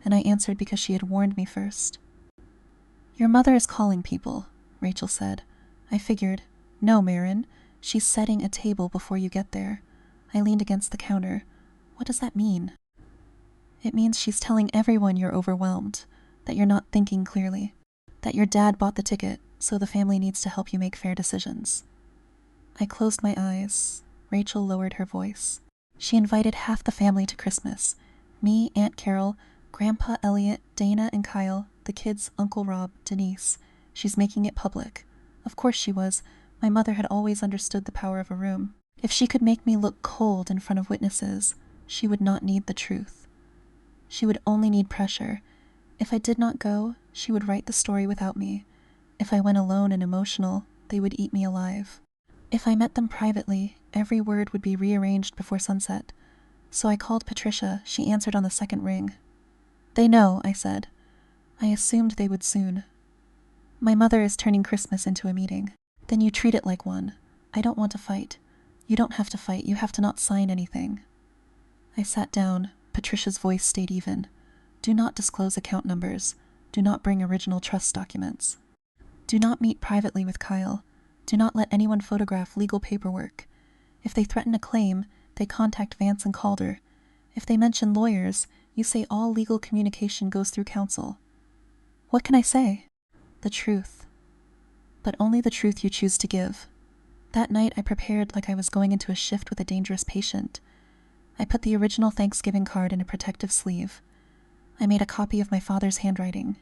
and I answered because she had warned me first. Your mother is calling people, Rachel said. I figured, no, Maren, she's setting a table before you get there. I leaned against the counter. What does that mean? It means she's telling everyone you're overwhelmed, that you're not thinking clearly, that your dad bought the ticket, so the family needs to help you make fair decisions. I closed my eyes. Rachel lowered her voice. She invited half the family to Christmas. Me, Aunt Carol, Grandpa Elliot, Dana and Kyle, the kids, Uncle Rob, Denise. She's making it public. Of course she was. My mother had always understood the power of a room. If she could make me look cold in front of witnesses, she would not need the truth. She would only need pressure. If I did not go, she would write the story without me. If I went alone and emotional, they would eat me alive. If I met them privately, every word would be rearranged before sunset. So I called Patricia. She answered on the second ring. They know, I said. I assumed they would soon. My mother is turning Christmas into a meeting. Then you treat it like one. I don't want to fight. You don't have to fight. You have to not sign anything. I sat down. Patricia's voice stayed even. Do not disclose account numbers. Do not bring original trust documents. Do not meet privately with Kyle. Do not let anyone photograph legal paperwork. If they threaten a claim, they contact Vance and Calder. If they mention lawyers, you say all legal communication goes through counsel. What can I say? The truth. But only the truth you choose to give. That night I prepared like I was going into a shift with a dangerous patient. I put the original Thanksgiving card in a protective sleeve. I made a copy of my father's handwriting.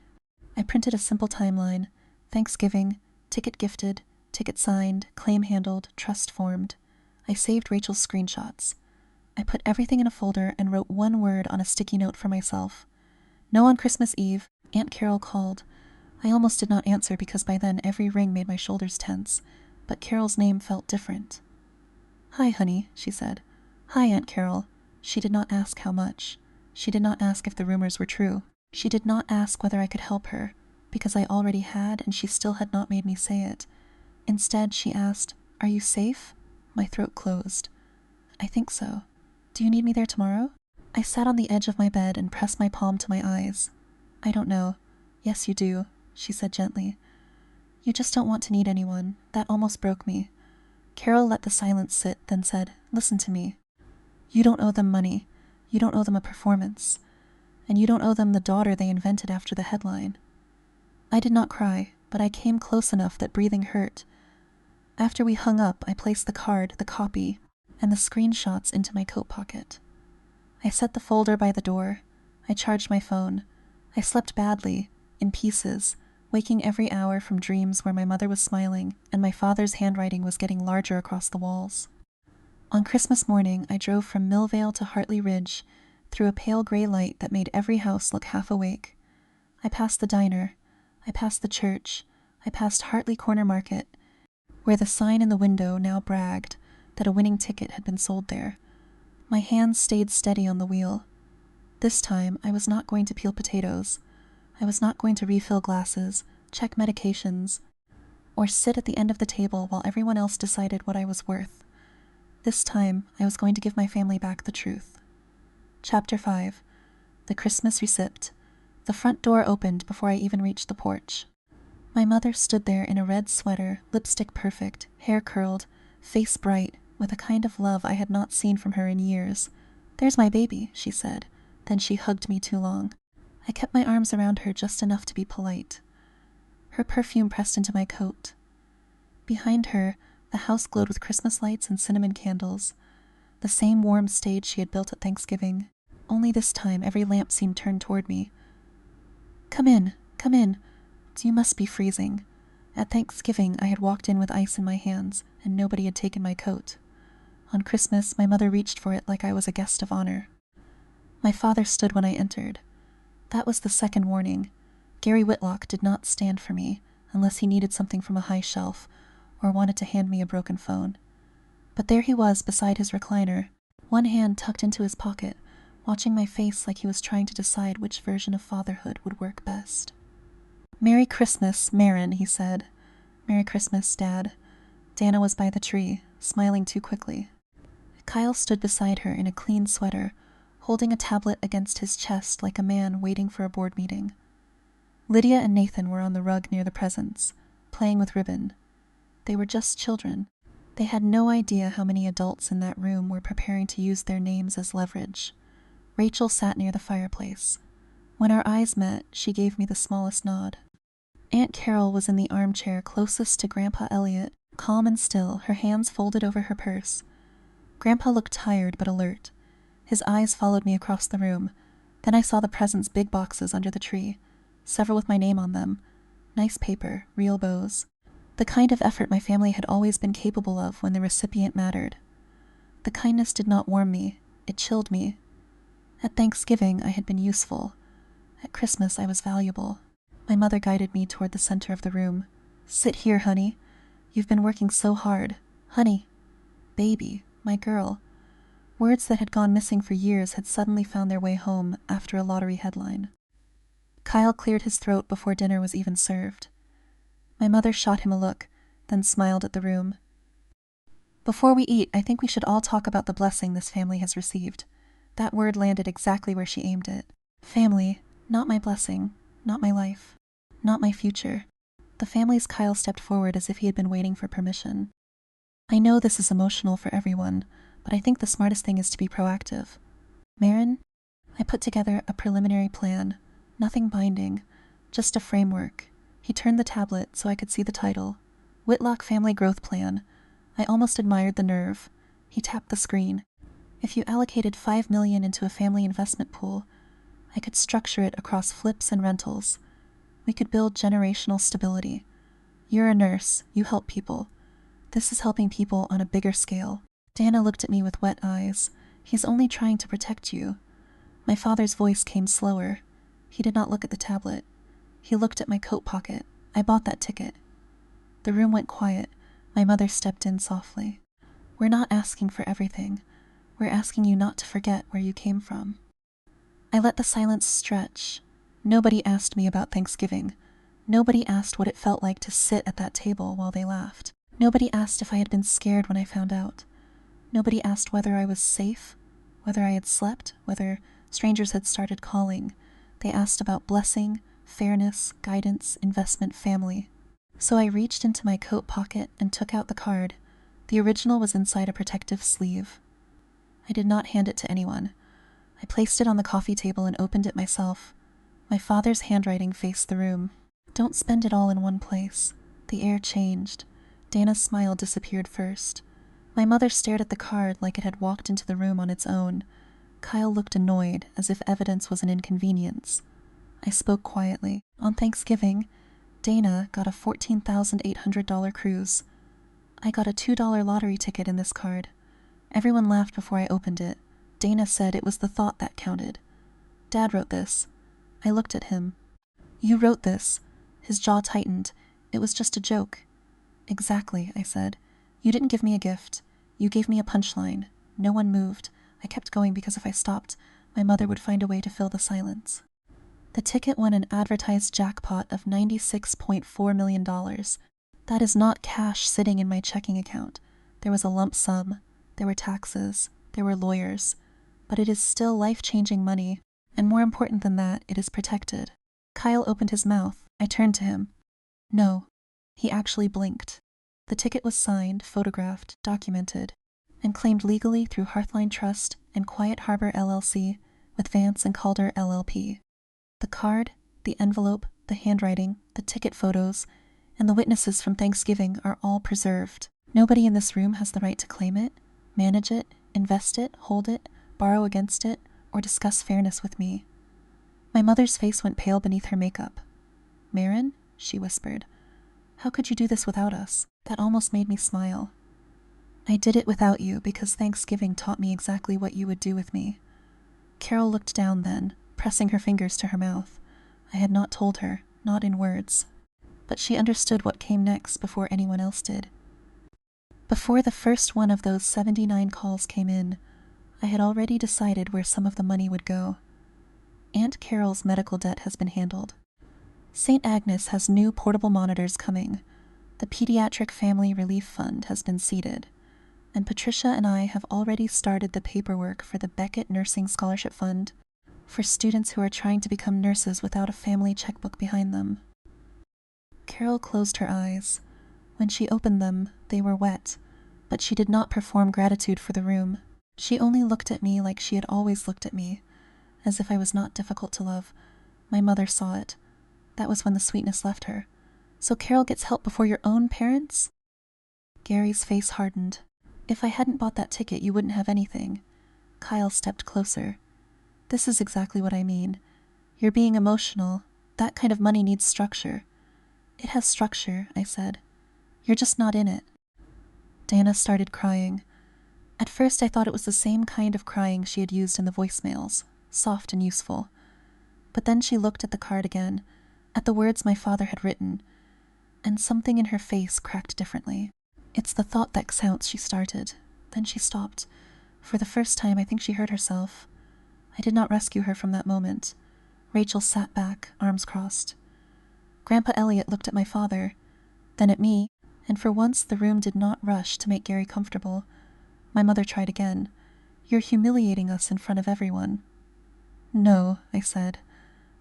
I printed a simple timeline: Thanksgiving, ticket gifted, ticket signed, claim handled, trust formed. I saved Rachel's screenshots. I put everything in a folder and wrote one word on a sticky note for myself. No on Christmas Eve. Aunt Carol called. I almost did not answer because by then every ring made my shoulders tense, but Carol's name felt different. Hi, honey, she said. Hi, Aunt Carol. She did not ask how much. She did not ask if the rumors were true. She did not ask whether I could help her, because I already had and she still had not made me say it. Instead, she asked, Are you safe? My throat closed. I think so. Do you need me there tomorrow? I sat on the edge of my bed and pressed my palm to my eyes. I don't know. Yes, you do, she said gently. You just don't want to need anyone. That almost broke me. Carol let the silence sit, then said, Listen to me. You don't owe them money. You don't owe them a performance. And you don't owe them the daughter they invented after the headline. I did not cry, but I came close enough that breathing hurt. After we hung up, I placed the card, the copy, and the screenshots into my coat pocket. I set the folder by the door. I charged my phone. I slept badly, in pieces, waking every hour from dreams where my mother was smiling and my father's handwriting was getting larger across the walls. On Christmas morning, I drove from Millvale to Hartley Ridge through a pale gray light that made every house look half awake. I passed the diner, I passed the church, I passed Hartley Corner Market, where the sign in the window now bragged that a winning ticket had been sold there. My hands stayed steady on the wheel. This time, I was not going to peel potatoes. I was not going to refill glasses, check medications, or sit at the end of the table while everyone else decided what I was worth. This time, I was going to give my family back the truth. Chapter 5. The Christmas Receipt. The front door opened before I even reached the porch. My mother stood there in a red sweater, lipstick perfect, hair curled, face bright, with a kind of love I had not seen from her in years. "There's my baby," she said. Then she hugged me too long. I kept my arms around her just enough to be polite. Her perfume pressed into my coat. Behind her, the house glowed with Christmas lights and cinnamon candles, the same warm stage she had built at Thanksgiving. Only this time every lamp seemed turned toward me. Come in. You must be freezing." At Thanksgiving, I had walked in with ice in my hands, and nobody had taken my coat. On Christmas, my mother reached for it like I was a guest of honor. My father stood when I entered. That was the second warning. Gary Whitlock did not stand for me, unless he needed something from a high shelf, or wanted to hand me a broken phone. But there he was beside his recliner, one hand tucked into his pocket, watching my face like he was trying to decide which version of fatherhood would work best. "Merry Christmas, Maren," he said. "Merry Christmas, Dad." Dana was by the tree, smiling too quickly. Kyle stood beside her in a clean sweater, holding a tablet against his chest like a man waiting for a board meeting. Lydia and Nathan were on the rug near the presents, playing with ribbon. They were just children. They had no idea how many adults in that room were preparing to use their names as leverage. Rachel sat near the fireplace. When our eyes met, she gave me the smallest nod. Aunt Carol was in the armchair closest to Grandpa Elliot, calm and still, her hands folded over her purse. Grandpa looked tired but alert. His eyes followed me across the room. Then I saw the presents' big boxes under the tree, several with my name on them. Nice paper, real bows. The kind of effort my family had always been capable of when the recipient mattered. The kindness did not warm me, it chilled me. At Thanksgiving, I had been useful. At Christmas, I was valuable. My mother guided me toward the center of the room. "Sit here, honey. You've been working so hard. Honey. Baby. My girl." Words that had gone missing for years had suddenly found their way home after a lottery headline. Kyle cleared his throat before dinner was even served. My mother shot him a look, then smiled at the room. "Before we eat, I think we should all talk about the blessing this family has received." That word landed exactly where she aimed it. Family, not my blessing, not my life, not my future. The family's Kyle stepped forward as if he had been waiting for permission. "I know this is emotional for everyone, but I think the smartest thing is to be proactive. Maren, I put together a preliminary plan, nothing binding, just a framework." He turned the tablet so I could see the title, Whitlock Family Growth Plan. I almost admired the nerve. He tapped the screen. "If you allocated $5 million into a family investment pool, I could structure it across flips and rentals. We could build generational stability. You're a nurse, you help people. This is helping people on a bigger scale." Dana looked at me with wet eyes. "He's only trying to protect you." My father's voice came slower. He did not look at the tablet. He looked at my coat pocket. "I bought that ticket." The room went quiet. My mother stepped in softly. "We're not asking for everything. We're asking you not to forget where you came from." I let the silence stretch. Nobody asked me about Thanksgiving. Nobody asked what it felt like to sit at that table while they laughed. Nobody asked if I had been scared when I found out. Nobody asked whether I was safe, whether I had slept, whether strangers had started calling. They asked about blessing, fairness, guidance, investment, family. So I reached into my coat pocket and took out the card. The original was inside a protective sleeve. I did not hand it to anyone. I placed it on the coffee table and opened it myself. My father's handwriting faced the room. "Don't spend it all in one place." The air changed. Dana's smile disappeared first. My mother stared at the card like it had walked into the room on its own. Kyle looked annoyed, as if evidence was an inconvenience. I spoke quietly. On Thanksgiving, Dana got a $14,800 cruise. I got a $2 lottery ticket in this card. Everyone laughed before I opened it. Dana said it was the thought that counted. Dad wrote this. I looked at him. You wrote this. His jaw tightened. It was just a joke. Exactly, I said. You didn't give me a gift. You gave me a punchline. No one moved. I kept going because if I stopped, my mother would find a way to fill the silence. The ticket won an advertised jackpot of $96.4 million. That is not cash sitting in my checking account. There was a lump sum. There were taxes. There were lawyers. But it is still life-changing money. And more important than that, it is protected. Kyle opened his mouth. I turned to him. No. He actually blinked. The ticket was signed, photographed, documented, and claimed legally through Hearthline Trust and Quiet Harbor LLC with Vance and Calder LLP. The card, the envelope, the handwriting, the ticket photos, and the witnesses from Thanksgiving are all preserved. Nobody in this room has the right to claim it, manage it, invest it, hold it, borrow against it, or discuss fairness with me. My mother's face went pale beneath her makeup. Maren, she whispered, how could you do this without us? That almost made me smile. I did it without you because Thanksgiving taught me exactly what you would do with me. Carol looked down then, pressing her fingers to her mouth. I had not told her, not in words. But she understood what came next before anyone else did. Before the first one of those 79 calls came in, I had already decided where some of the money would go. Aunt Carol's medical debt has been handled. St. Agnes has new portable monitors coming. The Pediatric Family Relief Fund has been seeded. And Patricia and I have already started the paperwork for the Beckett Nursing Scholarship Fund for students who are trying to become nurses without a family checkbook behind them. Carol closed her eyes. When she opened them, they were wet, but she did not perform gratitude for the room. She only looked at me like she had always looked at me, as if I was not difficult to love. My mother saw it. That was when the sweetness left her. So Carol gets help before your own parents? Gary's face hardened. If I hadn't bought that ticket, you wouldn't have anything. Kyle stepped closer. This is exactly what I mean. You're being emotional. That kind of money needs structure. It has structure, I said. You're just not in it. Dana started crying. At first I thought it was the same kind of crying she had used in the voicemails, soft and useful. But then she looked at the card again, at the words my father had written, and something in her face cracked differently. It's the thought that counts, she started. Then she stopped. For the first time, I think she hurt herself. I did not rescue her from that moment. Rachel sat back, arms crossed. Grandpa Elliot looked at my father, then at me, and for once the room did not rush to make Gary comfortable. My mother tried again. You're humiliating us in front of everyone. No, I said.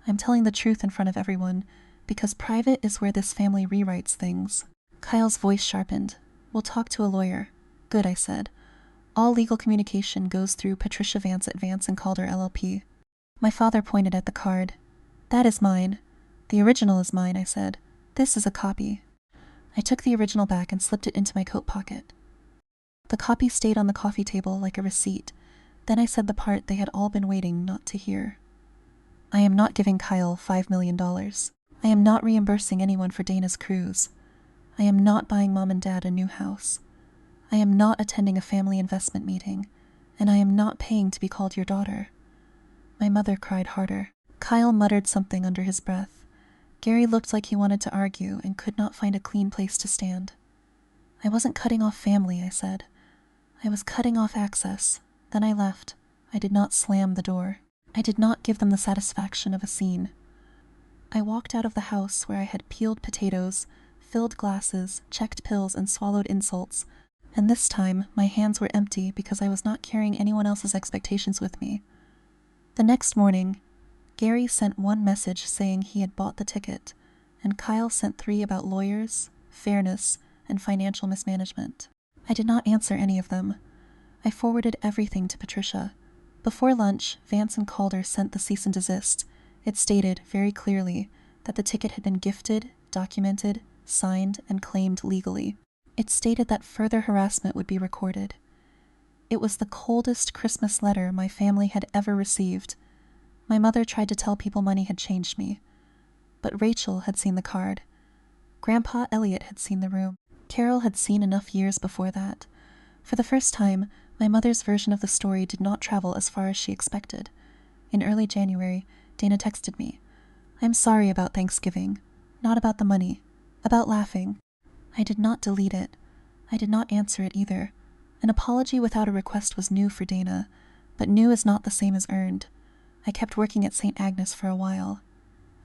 I'm telling the truth in front of everyone, because private is where this family rewrites things. Kyle's voice sharpened. We'll talk to a lawyer. Good, I said. All legal communication goes through Patricia Vance at Vance and Calder LLP. My father pointed at the card. That is mine. The original is mine, I said. This is a copy. I took the original back and slipped it into my coat pocket. The copy stayed on the coffee table like a receipt. Then I said the part they had all been waiting not to hear. I am not giving Kyle $5 million. I am not reimbursing anyone for Dana's cruise. I am not buying Mom and Dad a new house. I am not attending a family investment meeting, and I am not paying to be called your daughter. My mother cried harder. Kyle muttered something under his breath. Gary looked like he wanted to argue and could not find a clean place to stand. I wasn't cutting off family, I said. I was cutting off access. Then I left. I did not slam the door. I did not give them the satisfaction of a scene. I walked out of the house where I had peeled potatoes, filled glasses, checked pills, and swallowed insults, and this time my hands were empty because I was not carrying anyone else's expectations with me. The next morning, Gary sent one message saying he had bought the ticket, and Kyle sent 3 about lawyers, fairness, and financial mismanagement. I did not answer any of them. I forwarded everything to Patricia. Before lunch, Vance and Calder sent the cease and desist. It stated very clearly that the ticket had been gifted, documented, signed, and claimed legally. It stated that further harassment would be recorded. It was the coldest Christmas letter my family had ever received. My mother tried to tell people money had changed me. But Rachel had seen the card. Grandpa Elliot had seen the room. Carol had seen enough years before that. For the first time, my mother's version of the story did not travel as far as she expected. In early January, Dana texted me. "I'm sorry about Thanksgiving. Not about the money. About laughing." I did not delete it. I did not answer it either. An apology without a request was new for Dana, but new is not the same as earned. I kept working at St. Agnes for a while.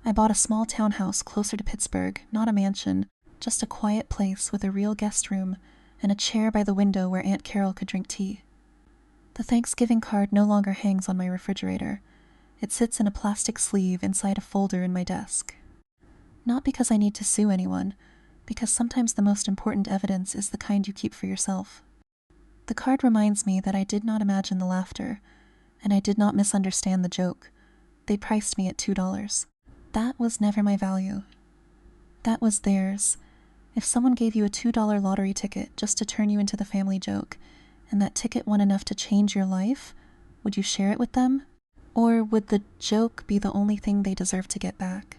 I bought a small townhouse closer to Pittsburgh, not a mansion, just a quiet place with a real guest room and a chair by the window where Aunt Carol could drink tea. The Thanksgiving card no longer hangs on my refrigerator. It sits in a plastic sleeve inside a folder in my desk. Not because I need to sue anyone, because sometimes the most important evidence is the kind you keep for yourself. The card reminds me that I did not imagine the laughter, and I did not misunderstand the joke. They priced me at $2. That was never my value. That was theirs. If someone gave you a $2 lottery ticket just to turn you into the family joke, and that ticket won enough to change your life, would you share it with them? Or would the joke be the only thing they deserve to get back?